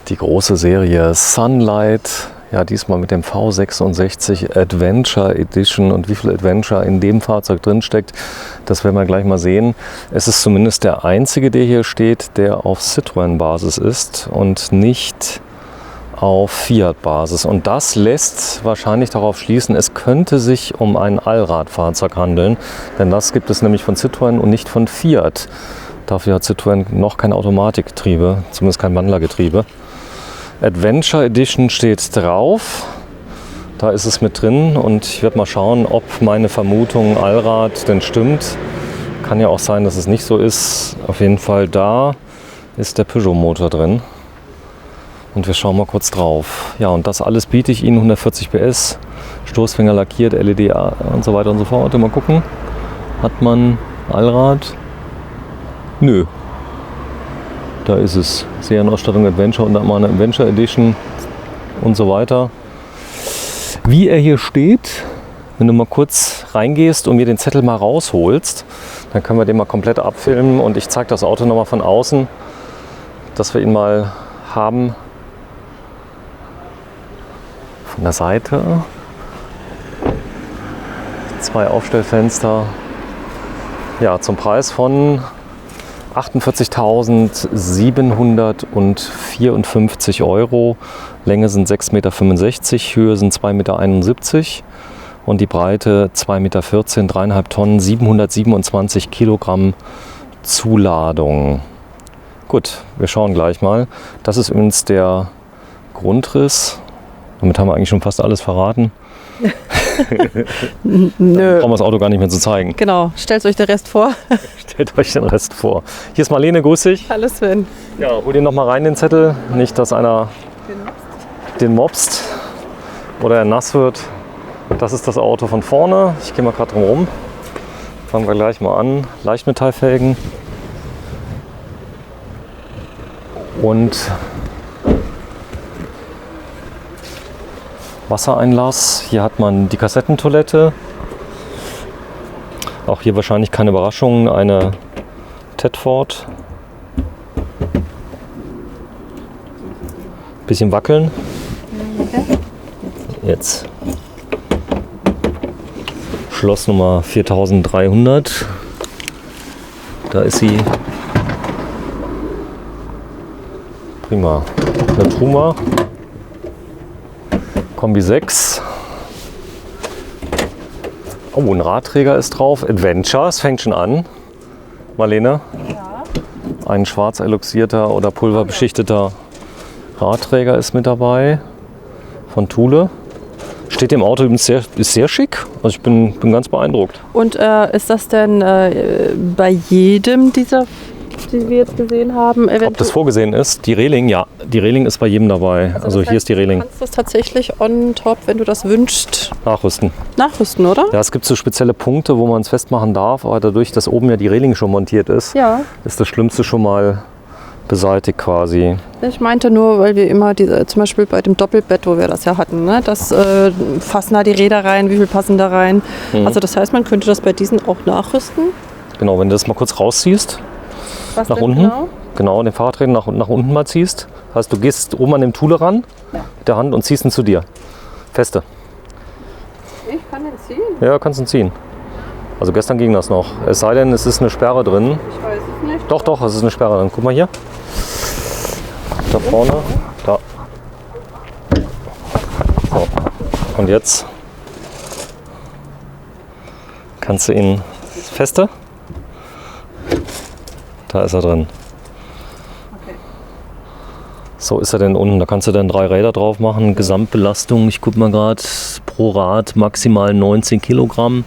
Die große Serie Sunlight, ja diesmal mit dem V66 Adventure Edition. Und wie viel Adventure in dem Fahrzeug drin steckt, das werden wir gleich mal sehen. Es ist zumindest der einzige, der hier steht, der auf Citroën-Basis ist und nicht auf Fiat-Basis. Und das lässt wahrscheinlich darauf schließen, es könnte sich um ein Allradfahrzeug handeln, denn das gibt es nämlich von Citroën und nicht von Fiat. Dafür hat Citroën noch kein Automatikgetriebe, zumindest kein Wandlergetriebe. Adventure Edition steht drauf, da ist es mit drin und ich werde mal schauen, ob meine Vermutung Allrad denn stimmt. Kann ja auch sein, dass es nicht so ist. Auf jeden Fall da ist der Peugeot-Motor drin. Und wir schauen mal kurz drauf. Ja, und das alles biete ich Ihnen, 140 PS, Stoßfänger lackiert, LED und so weiter und so fort. Mal gucken, hat man Allrad? Nö. Da ist es. Serienausstattung Adventure und dann mal eine Adventure Edition und so weiter. Wie er hier steht, wenn du mal kurz reingehst und mir den Zettel mal rausholst, dann können wir den mal komplett abfilmen und ich zeige das Auto nochmal von außen, dass wir ihn mal haben. Von der Seite. 2 Aufstellfenster. Ja, zum Preis von 48.754 €. Länge sind 6,65 Meter, Höhe sind 2,71 Meter und die Breite 2,14 Meter, 3,5 Tonnen, 727 Kilogramm Zuladung. Gut, wir schauen gleich mal. Das ist übrigens der Grundriss. Damit haben wir eigentlich schon fast alles verraten. Nö. Dann brauchen wir das Auto gar nicht mehr zu zeigen. Genau, stellt euch den Rest vor. Stellt euch den Rest vor. Hier ist Marlene, grüß dich. Hallo Sven. Ja, hol den noch mal rein, den Zettel. Nicht, dass einer den mobst oder er nass wird. Das ist das Auto von vorne. Ich gehe mal gerade drum rum. Fangen wir gleich mal an. Leichtmetallfelgen. Und Wassereinlass. Hier hat man die Kassettentoilette. Auch hier wahrscheinlich keine Überraschung, eine Tedford. Bisschen wackeln. Jetzt. Schlossnummer 4300. Da ist sie. Prima. Eine Truma. Kombi 6. Oh, ein Radträger ist drauf. Adventure, es fängt schon an. Marlene? Ja. Ein schwarz eloxierter oder pulverbeschichteter Radträger ist mit dabei. Von Thule. Steht im Auto übrigens ist sehr schick. Also ich bin ganz beeindruckt. Und ist das denn bei jedem dieser, die wir jetzt gesehen haben, Ob das vorgesehen ist? Die Reling, ja. Die Reling ist bei jedem dabei. Also hier ist die Reling. Du kannst das tatsächlich on top, wenn du das wünschst, Nachrüsten. nachrüsten, oder? Ja, es gibt so spezielle Punkte, wo man es festmachen darf, aber dadurch, dass oben ja die Reling schon montiert ist, Ja. ist das Schlimmste schon mal beseitigt quasi. Ich meinte nur, weil wir immer zum Beispiel bei dem Doppelbett, wo wir das ja hatten, ne, das fassen da die Räder rein, wie viel passen da rein. Also das heißt, man könnte das bei diesen auch nachrüsten. Genau, wenn du das mal kurz rausziehst, Was nach denn unten, genau? genau, den Fahrradräder nach unten mal ziehst. Heißt, du gehst oben an dem Thule ran, mit der Hand und ziehst ihn zu dir. Feste. Ich kann den ziehen. Ja, kannst ihn ziehen. Also gestern ging das noch. Es sei denn, es ist eine Sperre drin. Ich weiß es nicht. Doch, es ist eine Sperre drin. Guck mal hier. Da vorne. Da. So. Und jetzt kannst du ihn feste. Da ist er drin. So ist er denn unten. Da kannst du dann 3 Räder drauf machen. Gesamtbelastung, ich gucke mal gerade, pro Rad maximal 19 Kilogramm.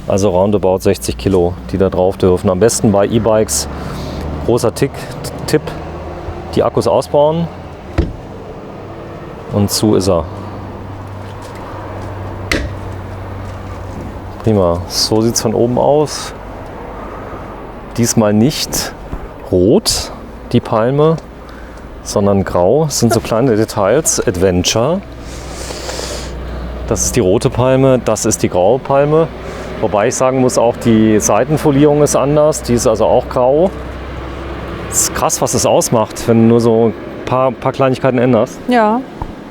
Also roundabout 60 Kilo, die da drauf dürfen. Am besten bei E-Bikes, großer Tipp, die Akkus ausbauen. Und zu ist er. Prima. So sieht es von oben aus. Diesmal nicht rot, die Palme, sondern grau. Das sind so kleine Details. Adventure. Das ist die rote Palme, das ist die graue Palme. Wobei ich sagen muss, auch die Seitenfolierung ist anders. Die ist also auch grau. Es ist krass, was es ausmacht, wenn du nur so paar Kleinigkeiten änderst. Ja,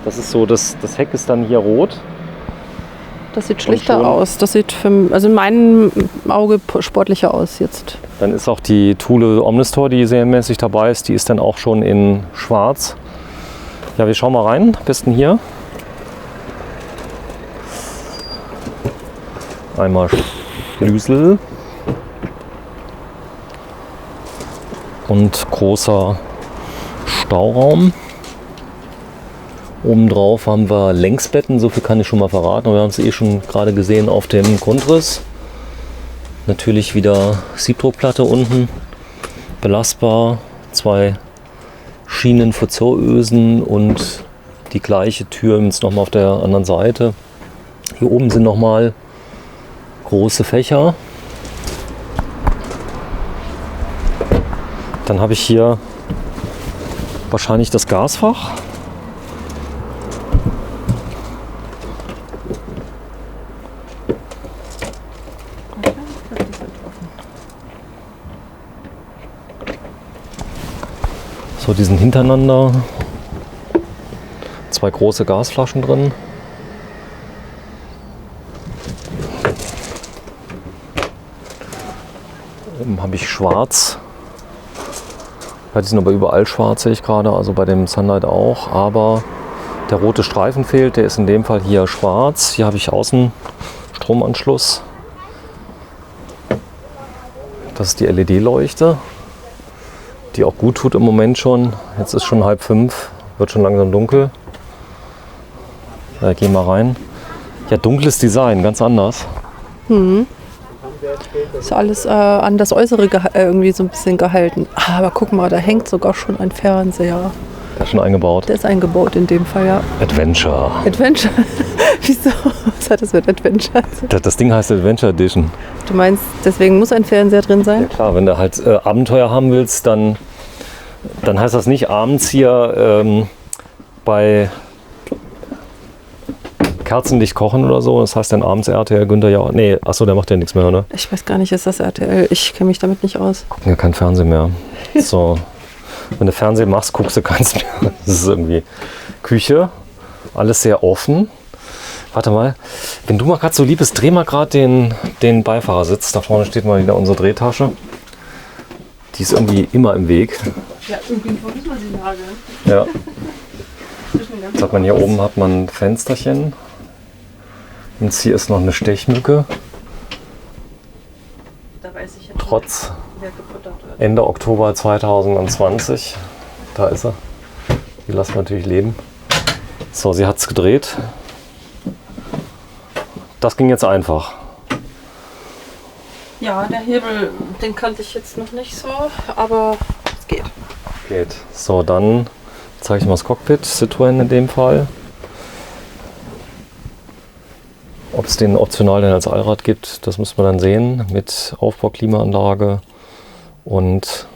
Das ist so, das Heck ist dann hier rot. das sieht schlichter schon- aus. Das sieht also in meinem Auge sportlicher aus jetzt. Dann ist auch die Thule Omnistor, die serienmäßig dabei ist, die ist dann auch schon in schwarz. Ja, wir schauen mal rein. Am besten hier. Einmal Schlüssel. Und großer Stauraum. Obendrauf haben wir Längsbetten, so viel kann ich schon mal verraten. Wir haben es eh schon gerade gesehen auf dem Grundriss. Natürlich wieder Siebdruckplatte unten, belastbar, 2 Schienen für Zierösen und die gleiche Tür jetzt nochmal auf der anderen Seite. Hier oben sind nochmal große Fächer. Dann habe ich hier wahrscheinlich das Gasfach. So, die sind hintereinander. 2 große Gasflaschen drin. Oben habe ich schwarz. Ja, die sind aber überall schwarz, sehe ich gerade, also bei dem Sunlight auch. Aber der rote Streifen fehlt, der ist in dem Fall hier schwarz. Hier habe ich außen Stromanschluss. Das ist die LED-Leuchte, die auch gut tut im Moment schon. Jetzt ist schon 4:30, wird schon langsam dunkel. Ja, gehen wir rein. Ja, dunkles Design, ganz anders. Ist alles an das Äußere irgendwie so ein bisschen gehalten. Aber guck mal, da hängt sogar schon ein Fernseher. Der ist schon eingebaut. Der ist eingebaut in dem Fall, ja. Adventure. Adventure? Wieso? Was hat das mit Adventure zu tun? Das Ding heißt Adventure Edition. Du meinst, deswegen muss ein Fernseher drin Ja sein? klar, wenn du halt Abenteuer haben willst, dann heißt das nicht abends hier bei Kerzenlicht kochen oder so. Das heißt dann abends RTL Günther ja. Nee, achso, der macht ja nichts mehr, ne? Ich weiß gar nicht, ist das RTL? Ich kenne mich damit nicht aus. Gucken ja kein Fernsehen mehr. So, wenn du Fernsehen machst, guckst du keins mehr. Das ist irgendwie Küche, alles sehr offen. Warte mal, wenn du mal gerade so lieb bist, dreh mal gerade den Beifahrersitz. Da vorne steht mal wieder unsere Drehtasche. Die ist irgendwie immer im Weg. Ja, irgendwie muss man sie nageln. Ja. Jetzt hat man hier oben hat man ein Fensterchen. Und hier ist noch eine Stechmücke. Da weiß ich jetzt Trotz wer gebuttert wird. Ende Oktober 2020. Da ist er. Die lassen wir natürlich leben. So, sie hat es gedreht. Das ging jetzt einfach. Ja, der Hebel, den kannte ich jetzt noch nicht so, aber es geht. Geht. So, dann zeige ich mal das Cockpit. Citroën in dem Fall. Ob es den optional denn als Allrad gibt, das müssen wir dann sehen. Mit Aufbauklimaanlage und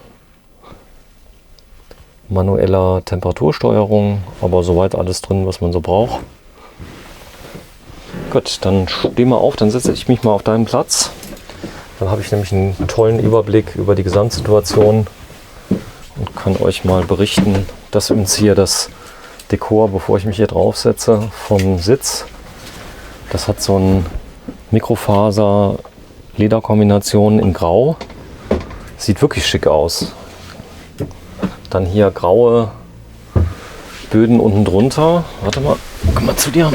manueller Temperatursteuerung. Aber soweit alles drin, was man so braucht. Gut, dann steh mal auf, dann setze ich mich mal auf deinen Platz. Dann habe ich nämlich einen tollen Überblick über die Gesamtsituation und kann euch mal berichten, dass uns hier das Dekor, bevor ich mich hier drauf setze, vom Sitz, das hat so ein Mikrofaser-Lederkombination in Grau. Sieht wirklich schick aus. Dann hier graue Böden unten drunter. Warte mal, komm mal zu dir.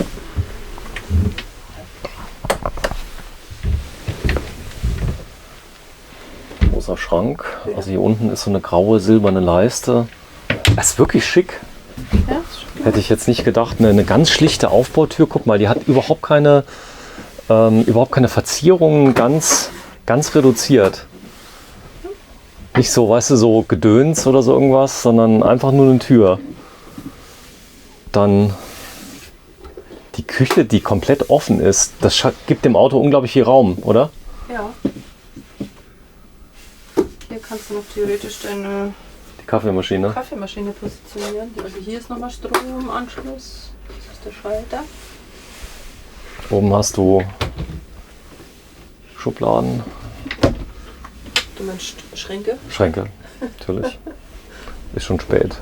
Großer Schrank. Also hier unten ist so eine graue silberne Leiste. Das ist wirklich schick. Ja, Hätte ich jetzt nicht gedacht. Eine ganz schlichte Aufbautür. Guck mal, die hat überhaupt keine Verzierungen, ganz reduziert. Nicht so, weißt du, so Gedöns oder so irgendwas, sondern einfach nur eine Tür. Dann die Küche, die komplett offen ist. Das gibt dem Auto unglaublich viel Raum, oder? ja. Hier kannst du noch theoretisch deine Die Kaffeemaschine. Kaffeemaschine positionieren. Also hier ist nochmal Stromanschluss. Das ist der Schalter. Oben hast du Schubladen, Du meinst Schränke? Schränke, natürlich. Ist schon spät.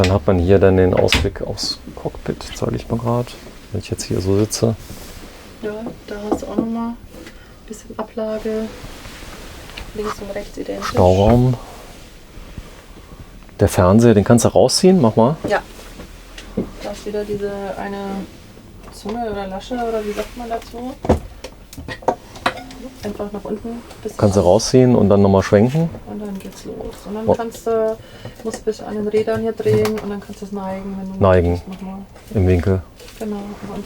Dann hat man hier dann den Ausblick aufs Cockpit, zeige ich mal gerade, wenn ich jetzt hier so sitze. Ja, da hast du auch nochmal ein bisschen Ablage. Links und rechts identisch. Stauraum. Der Fernseher, den kannst du rausziehen, mach mal. Ja. Da ist wieder diese eine Zunge oder Lasche oder wie sagt man dazu? Einfach nach unten. Kannst du rausziehen und dann nochmal schwenken. Und dann geht's los. Und dann musst du bis an den Rädern hier drehen und dann kannst du es neigen. Wenn du Neigen. Nochmal. Im Winkel. Genau.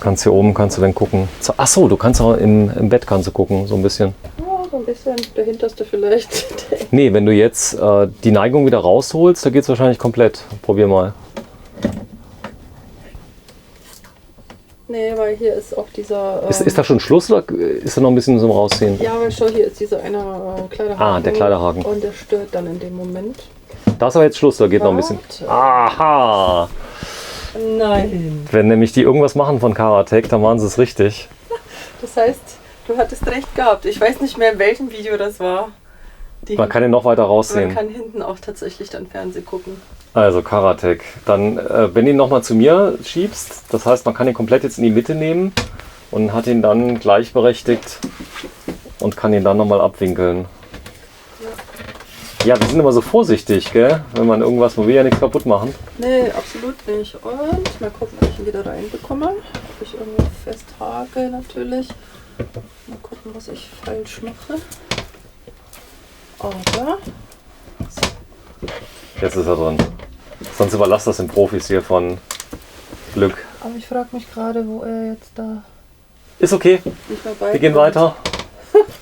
Kannst hier oben, kannst du dann gucken. Achso, du kannst auch im Bett kannst du gucken, so ein bisschen. Ja, so ein bisschen. Der hinterste vielleicht. Nee, wenn du jetzt die Neigung wieder rausholst, da geht es wahrscheinlich komplett. Probier mal. Nee, weil hier ist auch dieser... Ist da schon Schluss oder ist da noch ein bisschen zum Rausziehen? Ja, weil schau, hier ist dieser eine Kleiderhaken. Ah, der Kleiderhaken. Und der stört dann in dem Moment. Da ist aber jetzt Schluss, da geht noch ein bisschen. Aha! Nein. Wenn nämlich die irgendwas machen von Karatec, dann machen sie es richtig. Das heißt, du hattest recht gehabt. Ich weiß nicht mehr, in welchem Video das war. Man kann den noch weiter Man rausziehen. kann hinten auch tatsächlich dann Fernsehen gucken. Also Karatec. Dann, wenn du ihn nochmal zu mir schiebst, das heißt, man kann ihn komplett jetzt in die Mitte nehmen und hat ihn dann gleichberechtigt und kann ihn dann nochmal abwinkeln. Ja, wir sind immer so vorsichtig, gell? Wenn man irgendwas, man will ja nichts kaputt machen. Nee, absolut nicht. Und mal gucken, ob ich ihn wieder reinbekomme. Ob ich irgendwo festhake natürlich. Mal gucken, was ich falsch mache. Aber Jetzt ist er drin. Sonst überlasst das den Profis hier von Glück. Aber ich frage mich gerade, wo er jetzt da Ist okay, nicht mehr bei. wir gehen weiter.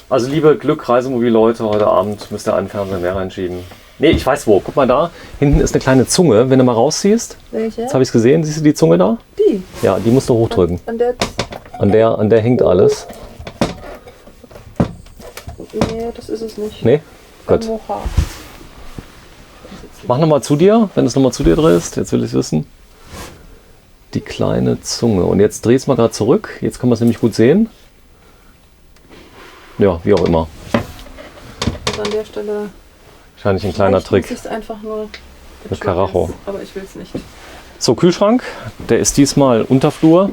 Also liebe Glück-Reisemobil-Leute, heute Abend müsst ihr einen Fernseher mehr reinschieben. Nee, ich weiß wo. Guck mal da. Hinten ist eine kleine Zunge. Wenn du mal rausziehst, Welche? jetzt habe ich es gesehen. Siehst du die Zunge da? Die. Ja, die musst du hochdrücken. An der. An der hängt alles. Nee, das ist es nicht. Nee? Gut. Irgendwo hart. Mach nochmal zu dir, wenn du es nochmal zu dir drehst. Jetzt will ich es wissen. Die kleine Zunge. Und jetzt drehst du mal gerade zurück. Jetzt kann man es nämlich gut sehen. Ja, wie auch immer. Und an der Stelle. Wahrscheinlich ein kleiner Trick. Das ist einfach nur Mit Karacho. Aber ich will es nicht. So, Kühlschrank. Der ist diesmal Unterflur.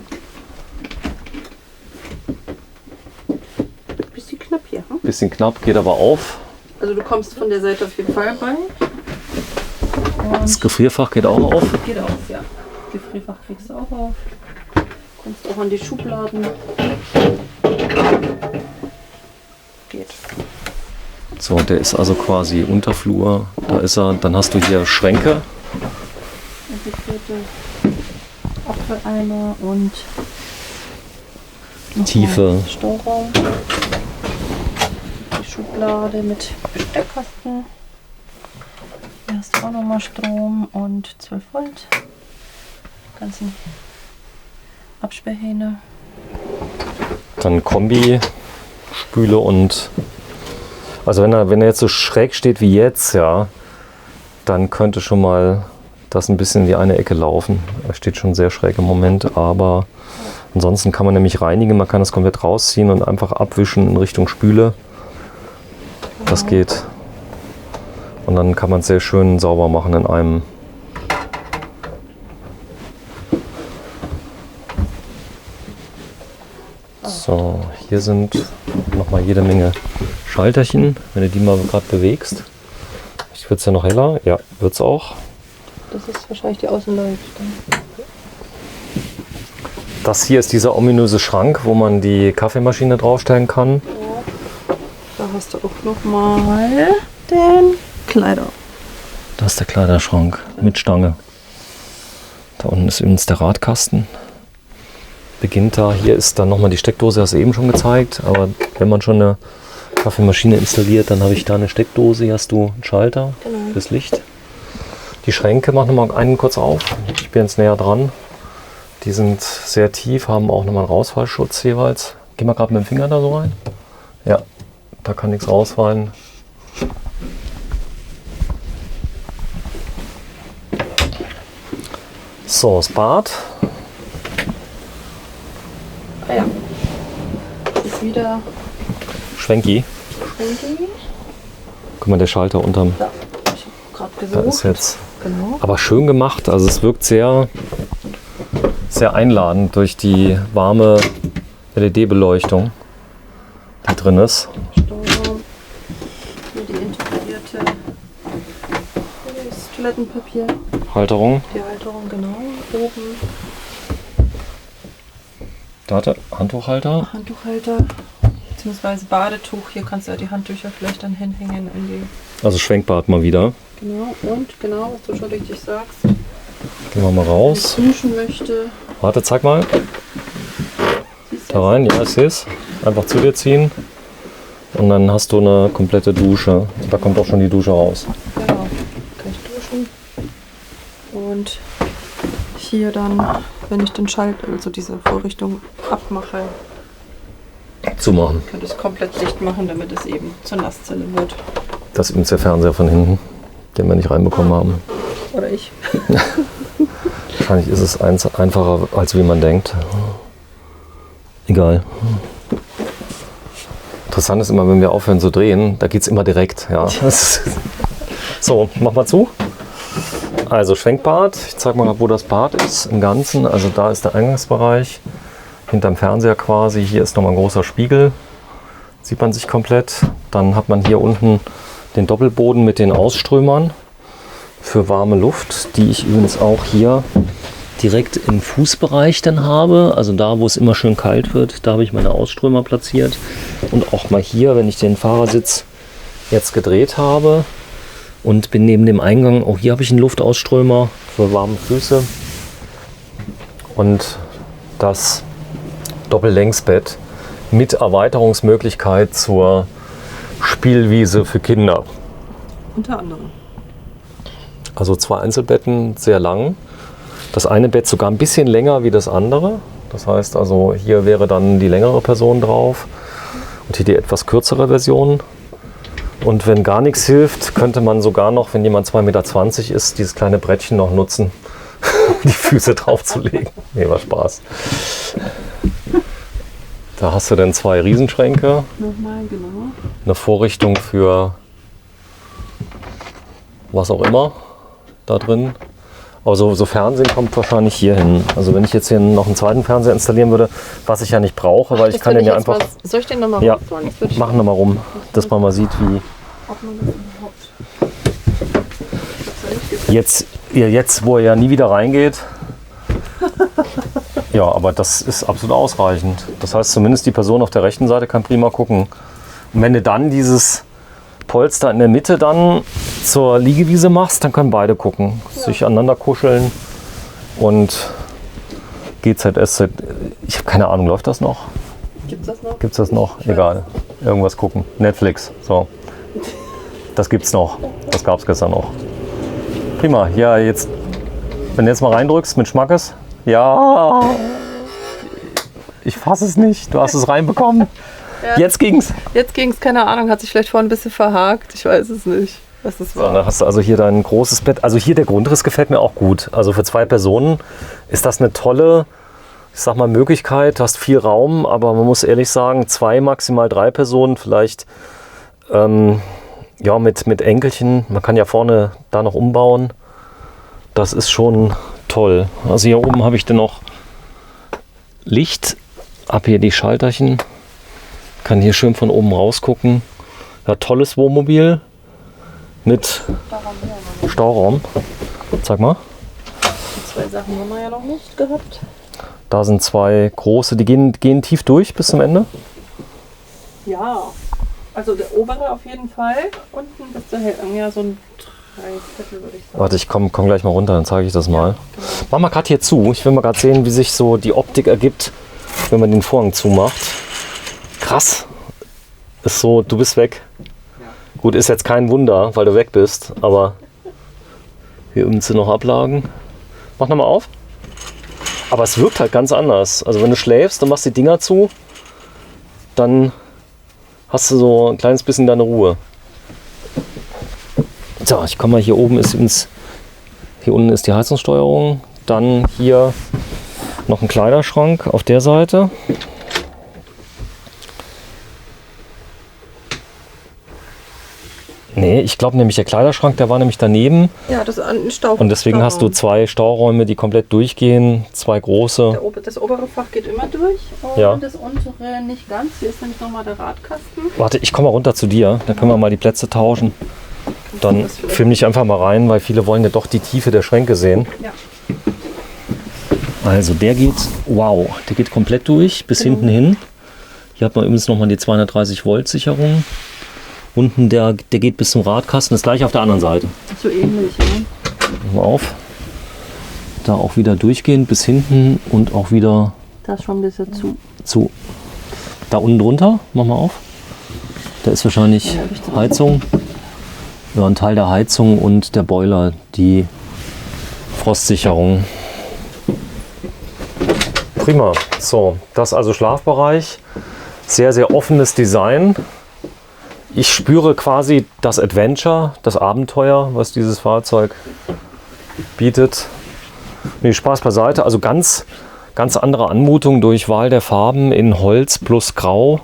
Bisschen knapp hier. Hm? Bisschen knapp, geht aber auf. Also du kommst von der Seite auf jeden Fall bei. Das Gefrierfach geht auch auf. Geht auf, ja. Gefrierfach kriegst du auch auf. Kommst auch an die Schubladen. Geht. So, der ist also quasi Unterflur. Da ist er. Dann hast du hier Schränke. Integrierte Apfeleimer und Tiefe. Stauraum. Die Schublade mit Besteckkasten. Hier hast du auch nochmal Strom und 12 Volt. Ganzen Absperrhähne. Dann Kombi, Spüle und... Also wenn er jetzt so schräg steht wie jetzt, ja, dann könnte schon mal das ein bisschen in die eine Ecke laufen. Er steht schon sehr schräg im Moment, aber ansonsten kann man nämlich reinigen. Man kann das komplett rausziehen und einfach abwischen in Richtung Spüle. Das geht. Und dann kann man es sehr schön sauber machen in einem. So, hier sind nochmal jede Menge Schalterchen, wenn du die mal gerade bewegst. Wird es ja noch heller? Ja, wird es auch. Das ist wahrscheinlich die Außenleuchte. Das hier ist dieser ominöse Schrank, wo man die Kaffeemaschine draufstellen kann. Ja. Da hast du auch nochmal den Kleider. Das ist der Kleiderschrank mit Stange. Da unten ist übrigens der Radkasten. Beginnt da. Hier ist dann nochmal die Steckdose, hast du eben schon gezeigt. Aber wenn man schon eine Kaffeemaschine installiert, dann habe ich da eine Steckdose. Hier hast du einen Schalter fürs Licht. Die Schränke, mach nochmal einen kurz auf. Ich bin jetzt näher dran. Die sind sehr tief, haben auch nochmal einen Rausfallschutz jeweils. Geh mal gerade mit dem Finger da so rein. Ja, da kann nichts rausfallen. So, das Bad. Ah ja. Ist wieder Schwenki. Schwenki. Guck mal, der Schalter unterm. Ja, ich habe gerade Da ist gesucht. jetzt Genau. Aber schön gemacht. Also es wirkt sehr, sehr einladend durch die warme LED-Beleuchtung, die drin ist. Stauraum. Hier die integrierte das Toilettenpapier. Halterung. Die Halterung, genau. Oben Da hat er Handtuchhalter. Handtuchhalter. Beziehungsweise Badetuch. Hier kannst du ja die Handtücher vielleicht dann hinhängen in die. Also Schwenkbad mal wieder. Genau. Und genau, was du schon richtig sagst. Gehen wir mal raus. Wenn ich duschen möchte. Warte, zeig mal. Siehst du Da rein, ja, ich sehe es. Einfach zu dir ziehen. Und dann hast du eine komplette Dusche. Da kommt auch schon die Dusche raus. Genau. Kann ich duschen. Und hier dann, wenn ich den also diese Vorrichtung abmache, Zumachen. könnte ich es komplett dicht machen, damit es eben zur Nasszelle wird. Das ist übrigens der Fernseher von hinten, den wir nicht reinbekommen haben. Oder ich. Wahrscheinlich ist es einfacher, als wie man denkt. Egal. Interessant ist immer, wenn wir aufhören zu drehen, da geht es immer direkt. Ja. So, mach mal zu. Also Schwenkbad. Ich zeige mal, wo das Bad ist im Ganzen. Also da ist der Eingangsbereich. Hinterm Fernseher quasi. Hier ist nochmal ein großer Spiegel. Sieht man sich komplett. Dann hat man hier unten den Doppelboden mit den Ausströmern für warme Luft, die ich übrigens auch hier direkt im Fußbereich dann habe. Also da, wo es immer schön kalt wird, da habe ich meine Ausströmer platziert. Und auch mal hier, wenn ich den Fahrersitz jetzt gedreht habe und bin neben dem Eingang, auch hier habe ich einen Luftausströmer für warme Füße. Und das Doppellängsbett mit Erweiterungsmöglichkeit zur Spielwiese für Kinder. Unter anderem. Also 2 Einzelbetten, sehr lang. Das eine Bett sogar ein bisschen länger wie das andere. Das heißt also, hier wäre dann die längere Person drauf und hier die etwas kürzere Version. Und wenn gar nichts hilft, könnte man sogar noch, wenn jemand 2,20 Meter ist, dieses kleine Brettchen noch nutzen, die Füße draufzulegen. Nee, war Spaß. Da hast du dann 2 Riesenschränke. Nochmal, genau. Eine Vorrichtung für was auch immer da drin. Aber so Fernsehen kommt wahrscheinlich hier hin. Also wenn ich jetzt hier noch einen zweiten Fernseher installieren würde, was ich ja nicht brauche, weil ich kann den ja einfach... Soll ich den nochmal Ja, rausholen? machen wir mal rum, dass man mal sieht, wie... Ob man das überhaupt... Jetzt, wo er ja nie wieder reingeht. Ja, aber das ist absolut ausreichend. Das heißt, zumindest die Person auf der rechten Seite kann prima gucken. Und wenn du dann dieses Polster in der Mitte dann zur Liegewiese machst, dann können beide gucken, sich aneinander kuscheln und GZSZ. Ich habe keine Ahnung, läuft das noch? Gibt's das noch? Gibt's das noch? Egal. Irgendwas gucken. Netflix. So. Das gibt's noch. Das gab's gestern noch. Prima. Ja, jetzt, wenn du jetzt mal reindrückst mit Schmackes. Ja. Ich fasse es nicht. Du hast es reinbekommen. Ja. Jetzt ging's. Jetzt ging's, keine Ahnung, hat sich vielleicht vorhin ein bisschen verhakt. Ich weiß es nicht, was das So, war. dann hast du also hier dein großes Bett. Also hier der Grundriss gefällt mir auch gut. Also für 2 Personen ist das eine tolle, ich sag mal, Möglichkeit. Du hast viel Raum, aber man muss ehrlich sagen, 2, maximal 3 Personen vielleicht ja, mit Enkelchen. Man kann ja vorne da noch umbauen. Das ist schon toll. Also hier oben habe ich dann noch Licht. Ab hier die Schalterchen. Kann hier schön von oben raus gucken. Ja, tolles Wohnmobil mit Stauraum. Zeig mal. Die 2 Sachen haben wir ja noch nicht gehabt. Da sind 2 große, die gehen tief durch bis zum Ende. Ja, also der obere auf jeden Fall. Unten bis zur Hälfte. Ja, so ein 3/4 würde ich sagen. Warte, ich komm gleich mal runter, dann zeige ich das mal. Genau. Mach mal gerade hier zu. Ich will mal gerade sehen, wie sich so die Optik ergibt, wenn man den Vorhang zumacht. Krass. Ist so, du bist weg. Ja. Gut, ist jetzt kein Wunder, weil du weg bist, aber hier unten sind noch Ablagen. Mach nochmal auf. Aber es wirkt halt ganz anders. Also wenn du schläfst und machst die Dinger zu, dann hast du so ein kleines bisschen deine Ruhe. So, ich komme mal, hier oben ist hier unten ist die Heizungssteuerung. Dann hier noch ein Kleiderschrank auf der Seite. Nee, ich glaube nämlich, der Kleiderschrank, der war nämlich daneben. Ja, das ist ein Stauraum. Und deswegen hast du 2 Stauräume, die komplett durchgehen, 2 große. Das obere Fach geht immer durch und Ja. das untere nicht ganz. Hier ist nämlich nochmal der Radkasten. Warte, ich komme mal runter zu dir, dann können wir mal die Plätze tauschen. Dann film dich einfach mal rein, weil viele wollen ja doch die Tiefe der Schränke sehen. Ja. Also der geht, wow, der geht komplett durch, bis hinten hin. Hier hat man übrigens nochmal die 230 Volt Sicherung. Unten der geht bis zum Radkasten, ist gleich auf der anderen Seite. So ähnlich, ja. Mal auf. Da auch wieder durchgehend bis hinten und auch wieder Da ist schon ein bisschen zu. Da unten drunter, mach mal auf. Da ist wahrscheinlich Heizung. Ja, ein Teil der Heizung und der Boiler, die Frostsicherung. Prima. So, das ist also Schlafbereich. Sehr, sehr offenes Design. Ich spüre quasi das Adventure, das Abenteuer, was dieses Fahrzeug bietet. Nee, Spaß beiseite. Also ganz andere Anmutung durch Wahl der Farben in Holz plus Grau.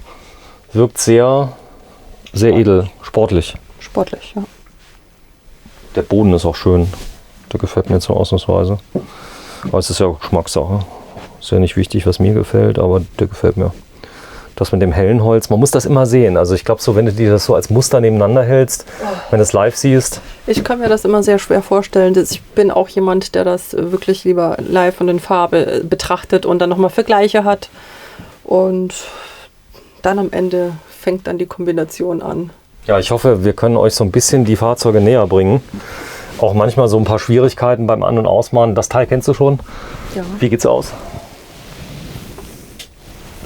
Wirkt sehr, sehr edel, sportlich. Sportlich, ja. Der Boden ist auch schön. Der gefällt mir jetzt so ausnahmsweise. Aber es ist ja Geschmackssache. Ist ja nicht wichtig, was mir gefällt, aber der gefällt mir. Das mit dem hellen Holz, man muss das immer sehen. Also ich glaube so, wenn du dir das so als Muster nebeneinander hältst, wenn du es live siehst. Ich kann mir das immer sehr schwer vorstellen. Ich bin auch jemand, der das wirklich lieber live und in Farbe betrachtet und dann nochmal Vergleiche hat. Und dann am Ende fängt dann die Kombination an. Ja, ich hoffe, wir können euch so ein bisschen die Fahrzeuge näher bringen. Auch manchmal so ein paar Schwierigkeiten beim An- und Ausmachen. Das Teil kennst du schon? Ja. Wie geht's aus?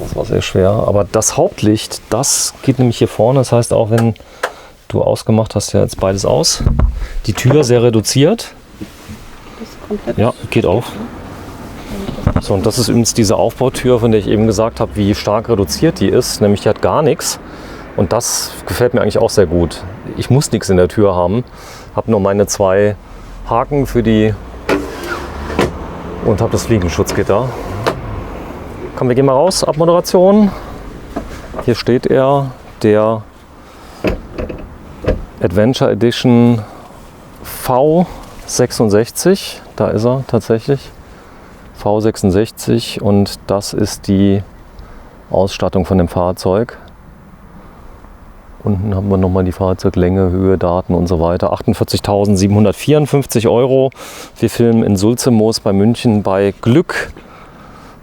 Das war sehr schwer. Aber das Hauptlicht, das geht nämlich hier vorne. Das heißt, auch wenn du ausgemacht hast, ja jetzt beides aus. Die Tür sehr reduziert. Das ist komplett. Ja, geht auf. So, und das ist übrigens diese Aufbautür, von der ich eben gesagt habe, wie stark reduziert die ist. Nämlich die hat gar nichts. Und das gefällt mir eigentlich auch sehr gut. Ich muss nichts in der Tür haben. Habe nur meine 2 Haken für die und habe das Fliegenschutzgitter. Komm, wir gehen mal raus. Abmoderation. Hier steht er, der Adventure Edition V66. Da ist er tatsächlich. V66 und das ist die Ausstattung von dem Fahrzeug. Unten haben wir nochmal die Fahrzeuglänge, Höhe, Daten und so weiter. 48.754 €. Wir filmen in Sulzemoos bei München bei Glück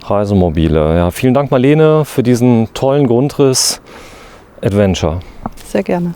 Reisemobile. Ja, vielen Dank Marlene für diesen tollen Grundriss Adventure. Sehr gerne.